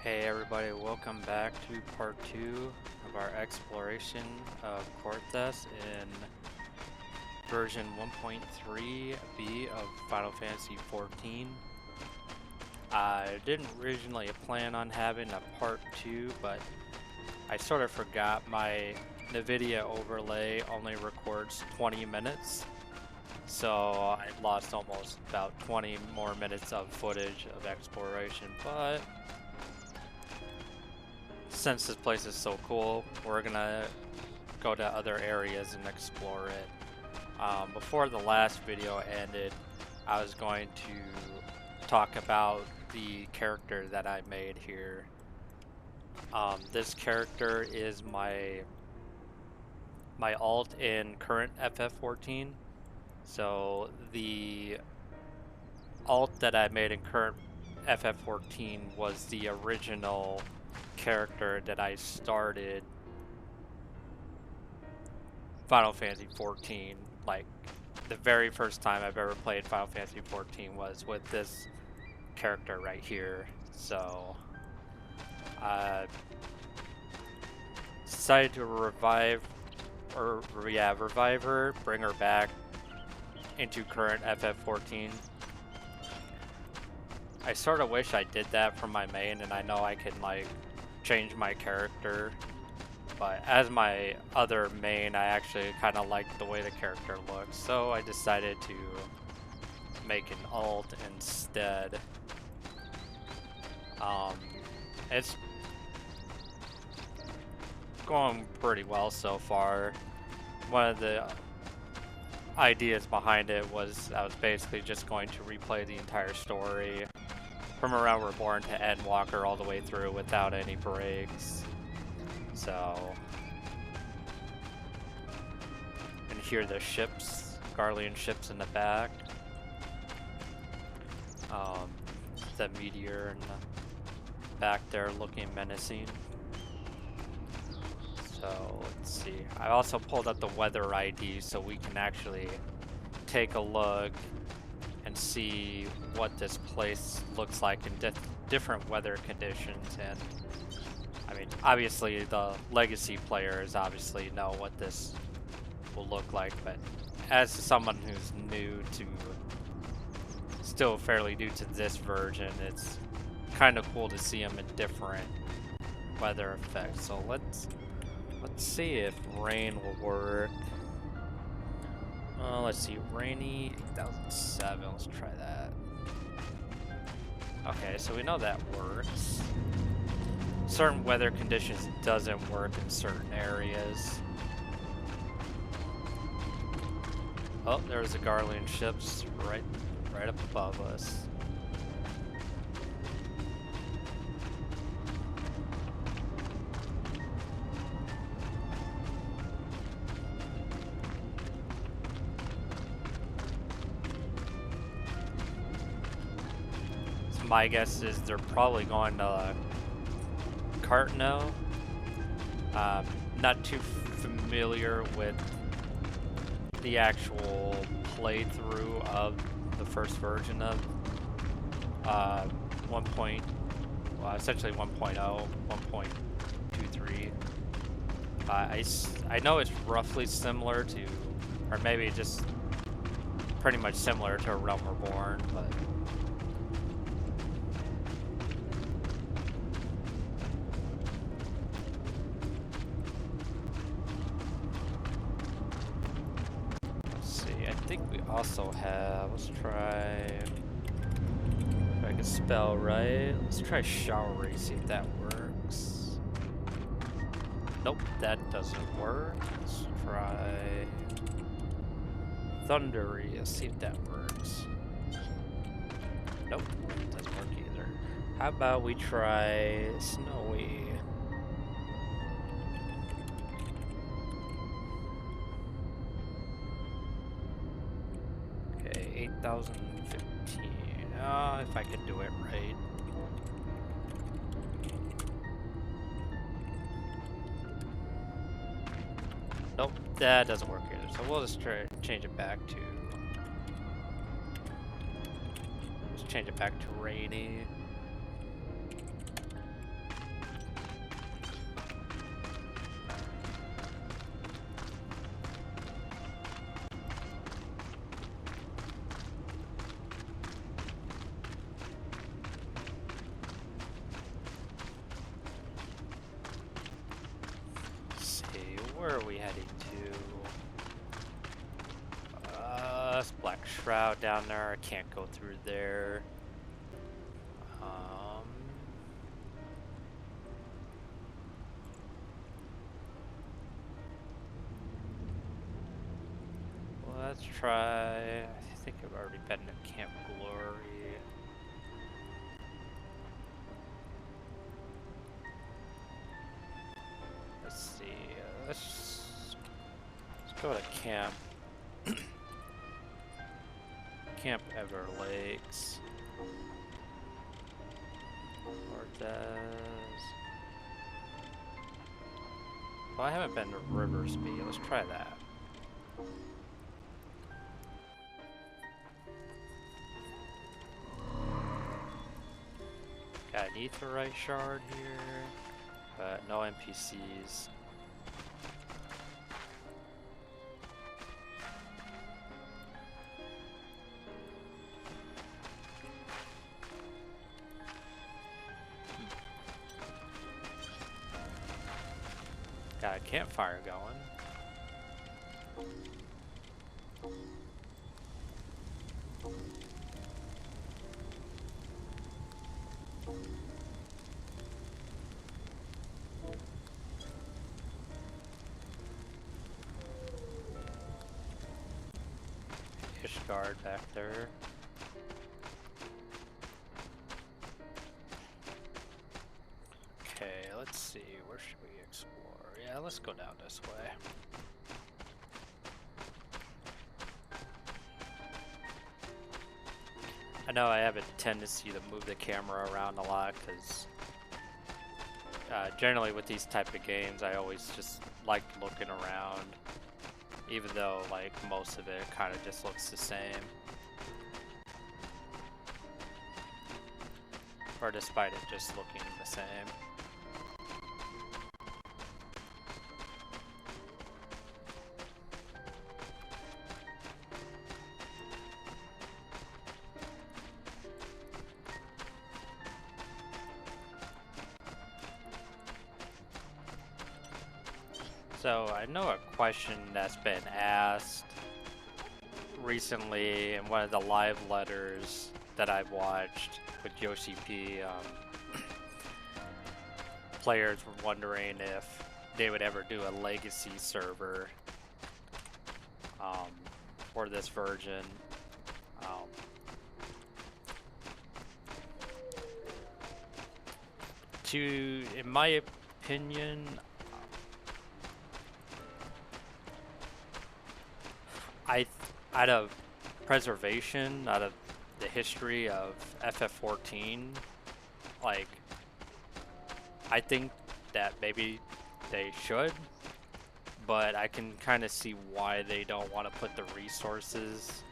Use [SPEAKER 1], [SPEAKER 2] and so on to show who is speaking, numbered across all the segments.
[SPEAKER 1] Hey everybody, welcome back to part 2 of our exploration of Coerthas in version 1.3b of Final Fantasy XIV. I didn't originally plan on having a part 2, but I sort of forgot my NVIDIA overlay only records 20 minutes. So I lost almost about 20 more minutes of footage of exploration, but since this place is so cool, we're gonna go to other areas and explore it. Before the last video ended, I was going to talk about the character that I made here. This character is my alt in current FF14. So the alt that I made in current FF14 was the original character that I started Final Fantasy XIV. Like, the very first time I've ever played Final Fantasy XIV was with this character right here. So I decided to revive her, bring her back into current FF14. I sort of wish I did that for my main, and I know I can like change my character, but as my other main, I actually kind of like the way the character looks, so I decided to make an alt instead. It's going pretty well so far. One of the ideas behind it was I was basically just going to replay the entire story from around Reborn to Endwalker all the way through without any breaks. So, and here the ships, Garlean ships in the back. The meteor in the back there looking menacing. So let's see. I also pulled up the weather ID so we can actually take a look and see what this place looks like in different weather conditions. And I mean, obviously the legacy players obviously know what this will look like, but as someone who's still fairly new to this version, it's kind of cool to see them in different weather effects. So let's see if rain will work. Let's see, rainy 2007, let's try that. Okay, so we know that works. Certain weather conditions doesn't work in certain areas. Oh, there's the Garlean ships right up above us. My guess is they're probably going to Cartno. Not too familiar with the actual playthrough of the first version of essentially 1.0, 1.23. I know it's roughly similar to, or maybe just pretty much similar to Realm Reborn, but also have, let's try, if I can spell right, let's try Showery, see if that works. Nope, that doesn't work. Let's try Thundery, let's see if that works. Nope, doesn't work either. How about we try Snowy? Okay, 8015. If I can do it right. Nope, that doesn't work either. So we'll just try to change it back to. Let's change it back to rainy. shroud down there. I can't go through there. Let's try. I think I've already been to Camp Glory. Let's see. Let's go to Camp Everlakes. Coerthas. Well, I haven't been to Riversby. Let's try that. Got an Aetheryte shard here, but no NPCs. Got a campfire going. Guard back there. Okay, let's see. Where should we explore? Yeah, let's go down this way. I know I have a tendency to move the camera around a lot because generally with these type of games, I always just like looking around. Even though, like, most of it kind of just looks the same. Or despite it just looking the same. So I know a question that's been asked recently in one of the live letters that I've watched with Yoshi P. Players were wondering if they would ever do a legacy server for this version. In my opinion, out of preservation, out of the history of FF14, like, I think that maybe they should, but I can kind of see why they don't want to put the resources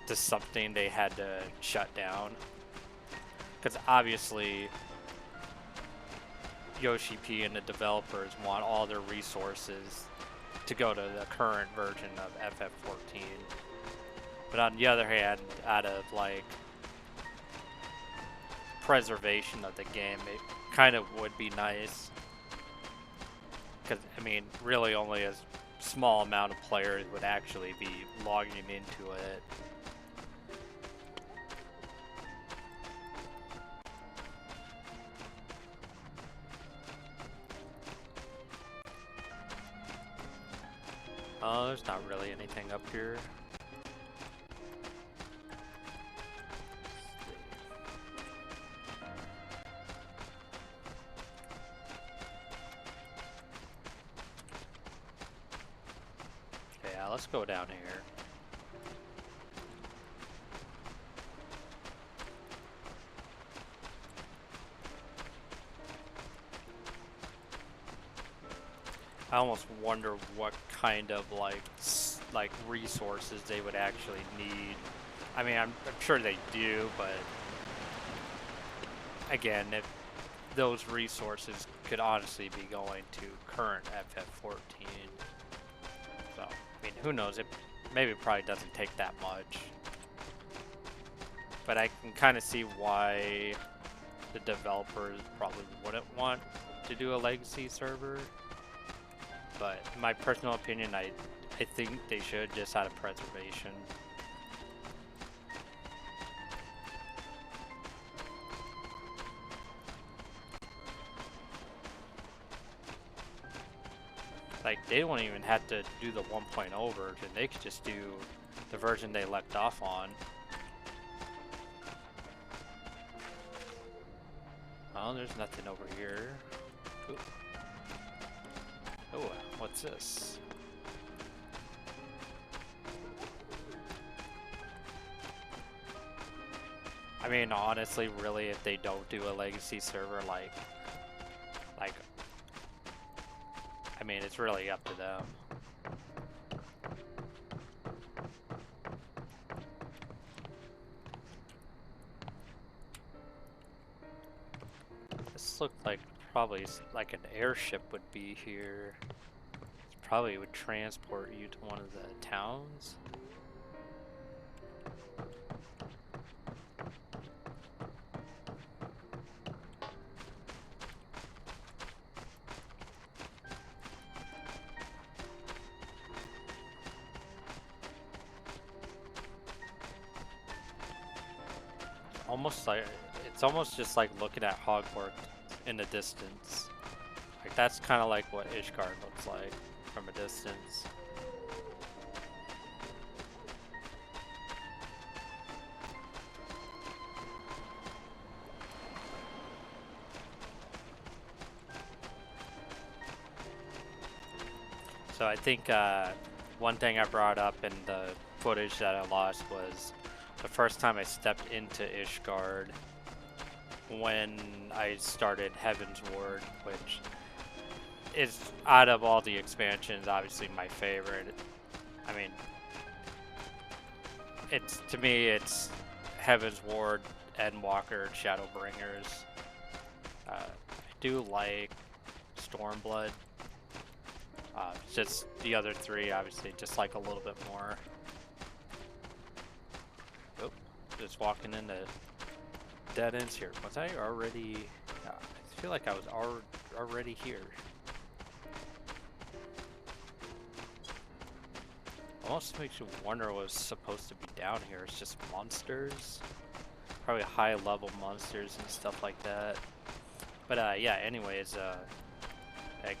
[SPEAKER 1] to something they had to shut down. Because obviously, Yoshi P and the developers want all their resources to go to the current version of FF14. But on the other hand, out of like preservation of the game, it kind of would be nice. Because, I mean, really only a small amount of players would actually be logging into it. Oh, there's not really anything up here. Yeah, let's go down here. I almost wonder what kind of like resources they would actually need. I mean, I'm sure they do, but again, if those resources could honestly be going to current FF14. So, I mean, who knows? It maybe probably doesn't take that much. But I can kind of see why the developers probably wouldn't want to do a legacy server. But in my personal opinion, I think they should, just out of preservation. Like, they don't even have to do the 1.0 version. They could just do the version they left off on. Oh, there's nothing over here. Ooh. Oh, what's this? I mean, honestly, really, if they don't do a legacy server, like, I mean, it's really up to them. This looked like probably like an airship would be here. It probably would transport you to one of the towns. It's almost just like looking at Hogwarts in the distance. Like, that's kind of like what Ishgard looks like from a distance. So I think one thing I brought up in the footage that I lost was the first time I stepped into Ishgard when I started Heaven's Ward, which is, out of all the expansions, obviously my favorite. I mean, to me, it's Heaven's Ward, Endwalker, Shadowbringers. I do like Stormblood. Just the other three, obviously, just like a little bit more. Oh, just walking into dead ends here. Was I already? I feel like I was already here. Almost makes you wonder what was supposed to be down here. It's just monsters, probably high-level monsters and stuff like that. But yeah. Anyways, like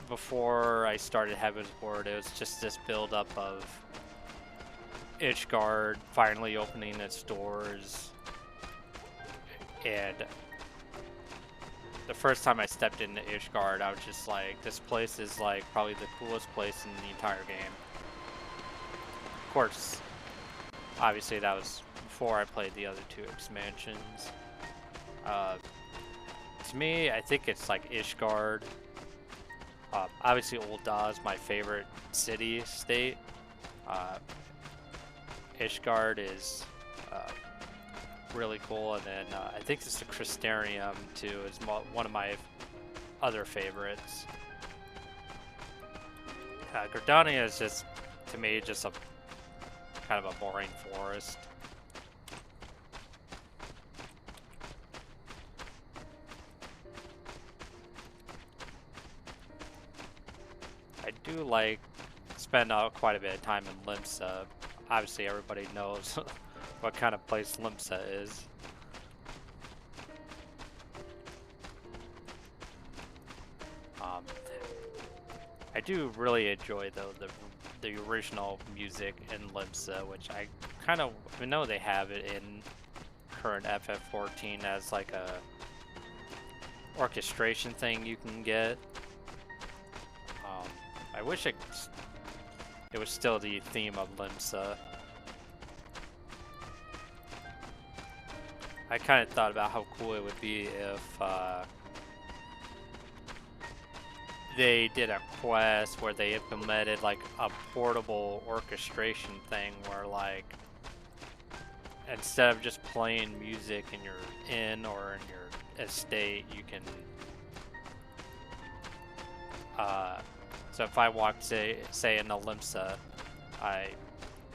[SPEAKER 1] before I started Heaven's Ward, it was just this build-up of Ishgard finally opening its doors, and the first time I stepped into Ishgard, I was just like, this place is like probably the coolest place in the entire game. Of course, obviously that was before I played the other two expansions. To me, I think it's like Ishgard. Obviously, Ul'dah is my favorite city-state. Ishgard is really cool, and then I think it's the Crystarium too is one of my other favorites. Gridania is just, to me, just a kind of a boring forest. I do like spend quite a bit of time in Limsa. Obviously, everybody knows what kind of place Limsa is. I do really enjoy though the original music in Limsa, which I know they have it in current FF14 as like a orchestration thing you can get. I wish it was still the theme of Limsa. I kind of thought about how cool it would be if they did a quest where they implemented like a portable orchestration thing where, like, instead of just playing music in your inn or in your estate, you can so if I walked say into Limsa, I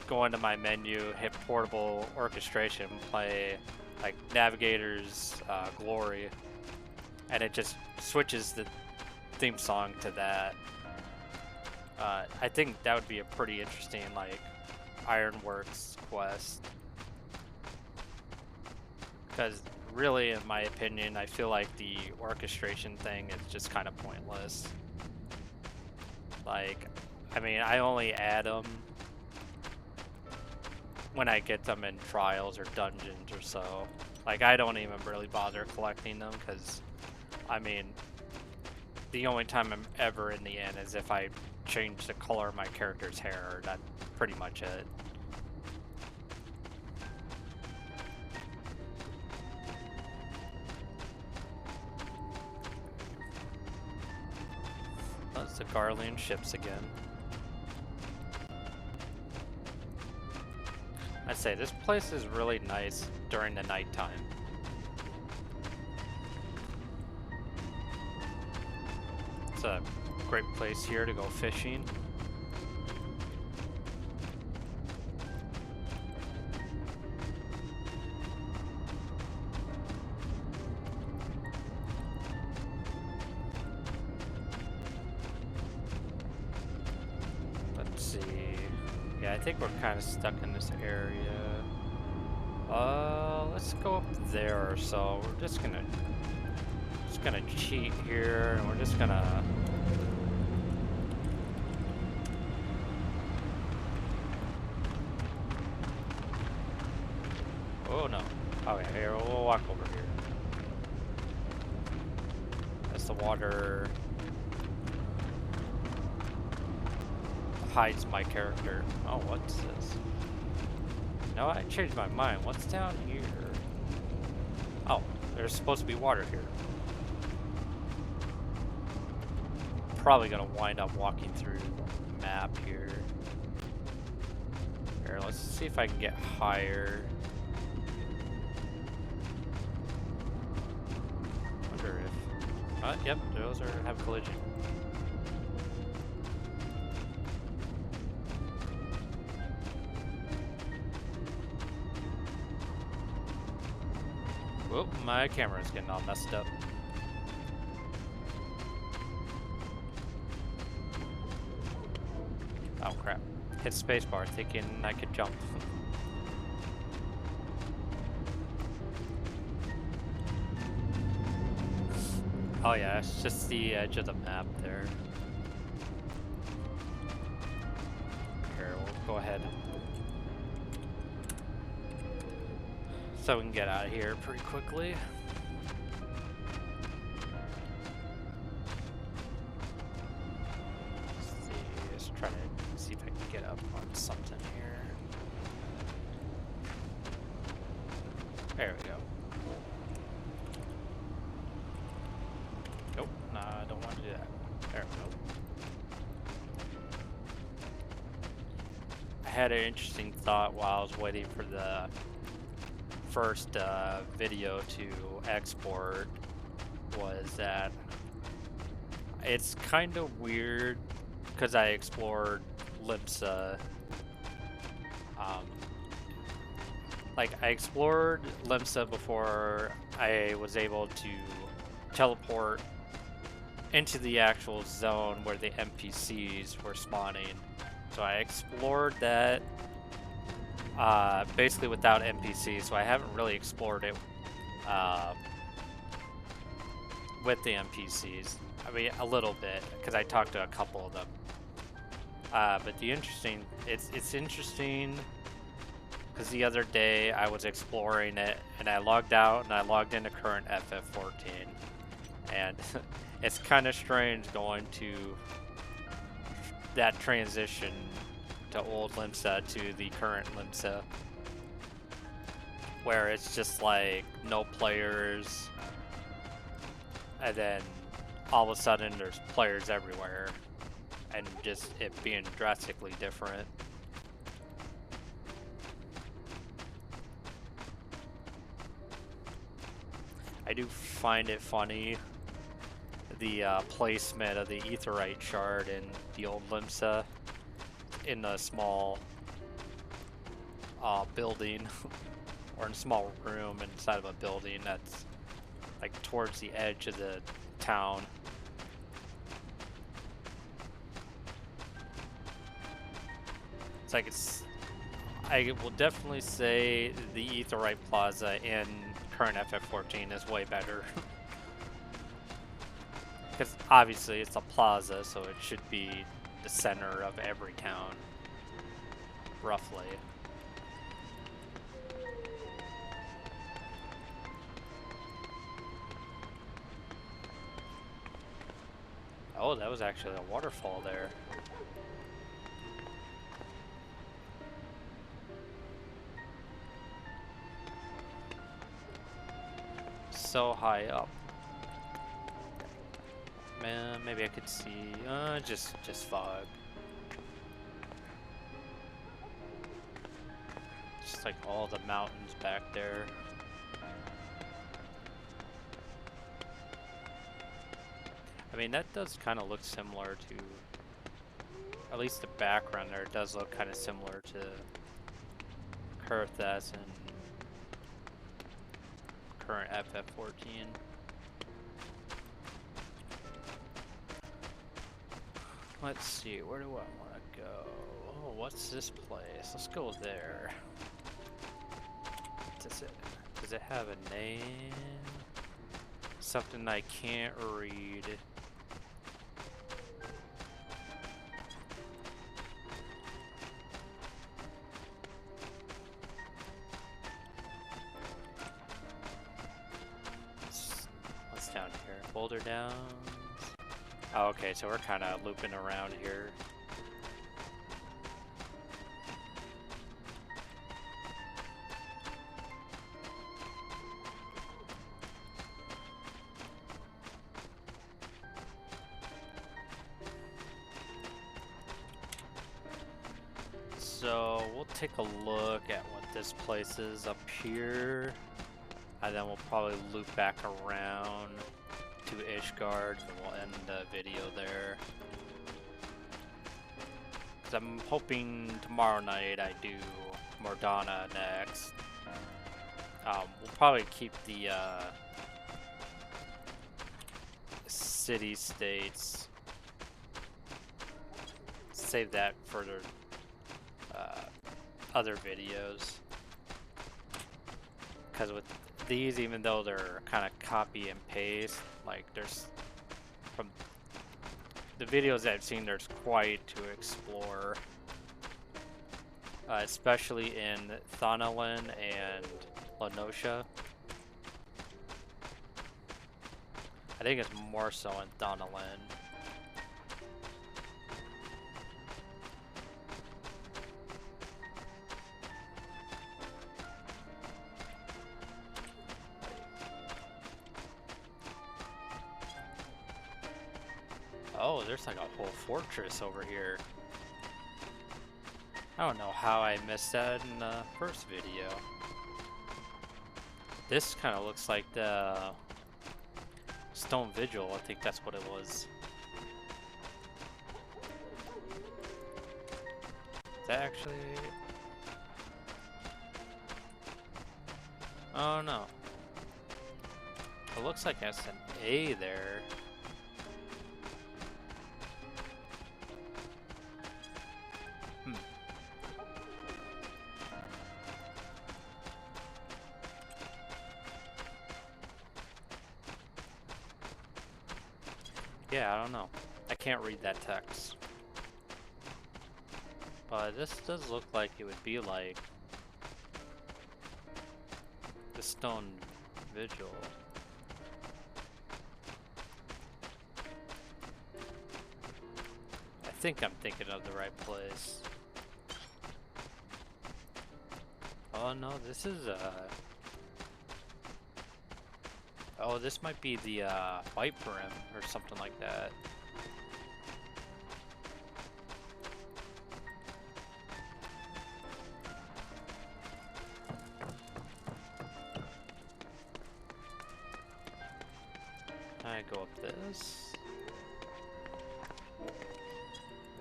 [SPEAKER 1] go into my menu, hit portable orchestration, play like Navigator's Glory, and it just switches the theme song to that. I think that would be a pretty interesting like Ironworks quest, Because really, in my opinion, I feel like the orchestration thing is just kind of pointless. Like, I mean, I only add them when I get them in trials or dungeons or so. Like, I don't even really bother collecting them because, I mean, the only time I'm ever in the end is if I change the color of my character's hair. That's pretty much it. That's the Garlean ships again. I'd say this place is really nice during the nighttime. It's a great place here to go fishing. Let's see. Yeah, I think we're kind of stuck in this area. Let's go up there. So we're just gonna cheat here, and we're just gonna oh no. Okay, here we'll walk over here. As the water hides my character. Oh, what's this? No, I changed my mind. What's down here? Oh, there's supposed to be water here. Probably gonna wind up walking through the map here. Here, let's see if I can get higher. Wonder if... yep, those have collision. Whoop, my camera's getting all messed up. Oh crap. Hit spacebar thinking I could jump. Oh yeah, it's just the edge of the map there. Here, we'll go ahead. So we can get out of here pretty quickly. Let's try to see if I can get up on something here. There we go. Nope, nah, I don't want to do that. There we go. I had an interesting thought while I was waiting for the first video to export, was that it's kind of weird because I explored Limsa. Like, I explored Limsa before I was able to teleport into the actual zone where the NPCs were spawning. So I explored that basically without NPCs, so I haven't really explored it with the NPCs. I mean, a little bit, because I talked to a couple of them. But it's interesting, because the other day I was exploring it, and I logged out, and I logged into current FF14, and it's kind of strange going to that transition to old Limsa to the current Limsa, where it's just like no players, and then all of a sudden there's players everywhere, and just it being drastically different. I do find it funny, the placement of the Aetheryte shard in the old Limsa in a small building or in a small room inside of a building that's like towards the edge of the town. It's like I will definitely say the Aetheryte Plaza in current FF14 is way better. Because obviously it's a plaza, so it should be the center of every town, roughly. Oh, that was actually a waterfall there. So high up. Man, maybe I could see, just fog. Just like all the mountains back there. I mean, that does kind of look similar to, at least the background there does look kind of similar to Coerthas and current FF14. Let's see, where do I want to go? Oh, what's this place? Let's go there. Does it have a name? Something I can't read. What's down here? Boulder Downs. Oh, okay, so we're kind of looping around here. So we'll take a look at what this place is up here, and then we'll probably loop back around to Ishgard, and we'll end the video there. Because I'm hoping tomorrow night I do Mordana next. We'll probably keep the city-states, save that for the other videos. Because with these, even though they're kind of copy and paste, like there's, from the videos I've seen, there's quite to explore, especially in Thanalan and Lenosha. I think it's more so in Thanalan. Oh, there's like a whole fortress over here. I don't know how I missed that in the first video. This kind of looks like the Stone Vigil. I think that's what it was. Is that actually... Oh no. It looks like that's an A there. Yeah, I don't know. I can't read that text. But this does look like it would be like the Stone Vigil. I think I'm thinking of the right place. Oh no, this is oh, this might be the White Brim or something like that. I go up this.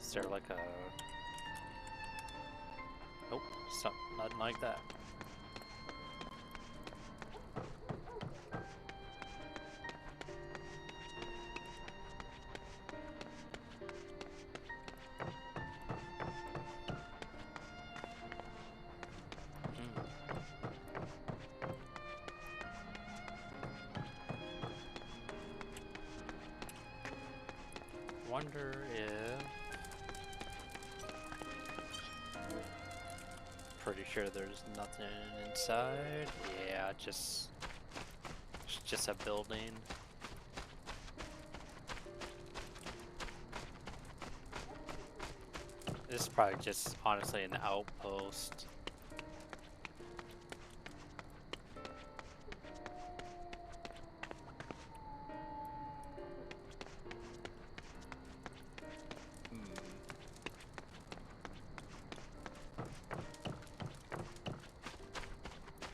[SPEAKER 1] Is there like a... Nope, nothing like that. wonder if... Pretty sure there's nothing inside. Yeah, it's just a building. This is probably just honestly an outpost.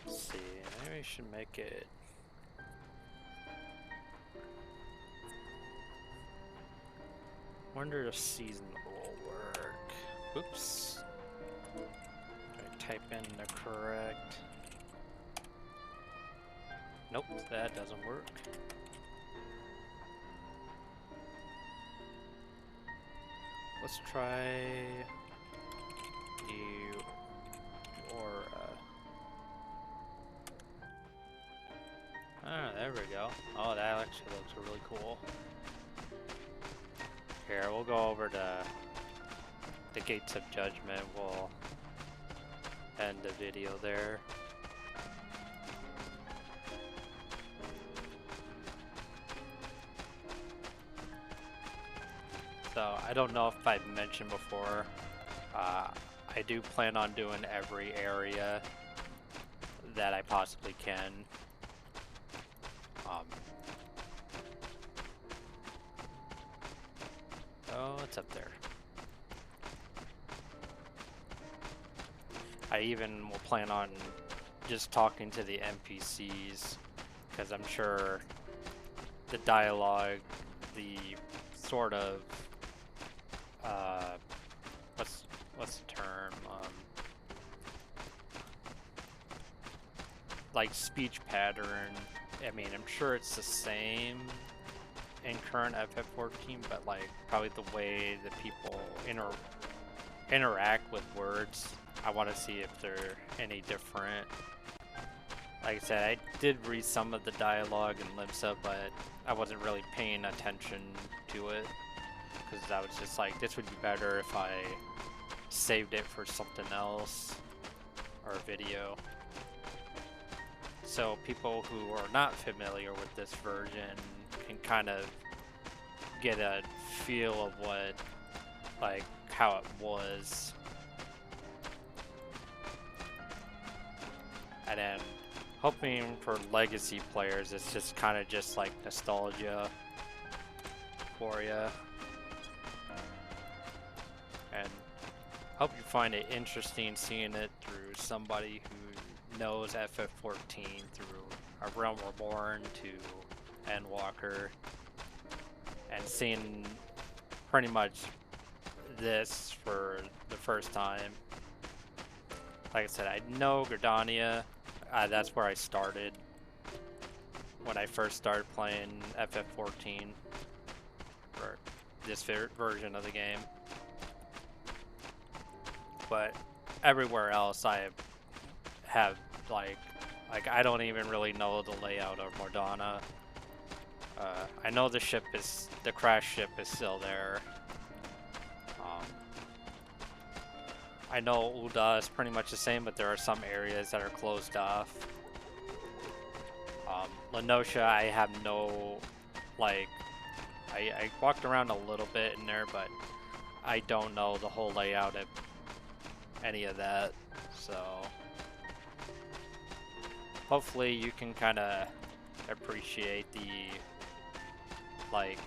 [SPEAKER 1] Let's see, maybe we should make it. Wonder if seasonal will work. Oops. I type in the correct. Nope, that doesn't work. Let's try Aura. Ah, there we go. Oh, that actually looks really cool. Here, we'll go over to the Gates of Judgment. We'll end the video there. So, I don't know if I've mentioned before, I do plan on doing every area that I possibly can. Oh, it's up there. I even will plan on just talking to the NPCs, because I'm sure the dialogue, the sort of what's the term? Like speech pattern. I mean, I'm sure it's the same in current FF14, but like probably the way that people interact with words, I want to see if they're any different. Like I said, I did read some of the dialogue in Limsa, but I wasn't really paying attention to it because I was just like, this would be better if I saved it for something else or a video. So people who are not familiar with this version can kind of get a feel of what, like, how it was. And then hoping for legacy players, it's just kind of just like nostalgia for you. And hope you find it interesting seeing it through somebody who knows FF14 through A Realm Reborn to Endwalker, and seeing pretty much this for the first time. Like I said, I know Gridania, that's where I started when I first started playing FF14 for this version of the game. But everywhere else I have like I don't even really know the layout of Mordana. I know the crash ship is still there. I know Ul'dah is pretty much the same, but there are some areas that are closed off. Lenosha, I have no, like, I walked around a little bit in there, but I don't know the whole layout of any of that, so hopefully you can kind of appreciate the, like,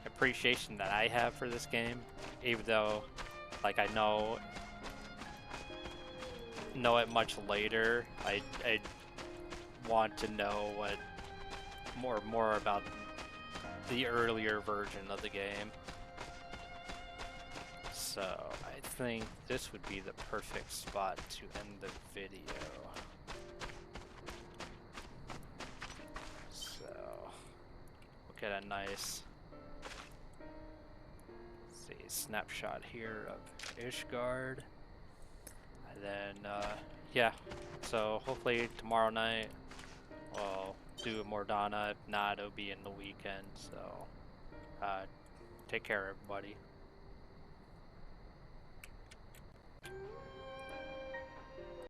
[SPEAKER 1] appreciation that I have for this game, even though, like, I know it much later. I want to know what more about the earlier version of the game. So I think this would be the perfect spot to end the video. So we'll get a nice, let's see, snapshot here of Ishgard. And then yeah, so hopefully tomorrow night we'll do Mordana. If not, it'll be in the weekend. So Take care, everybody.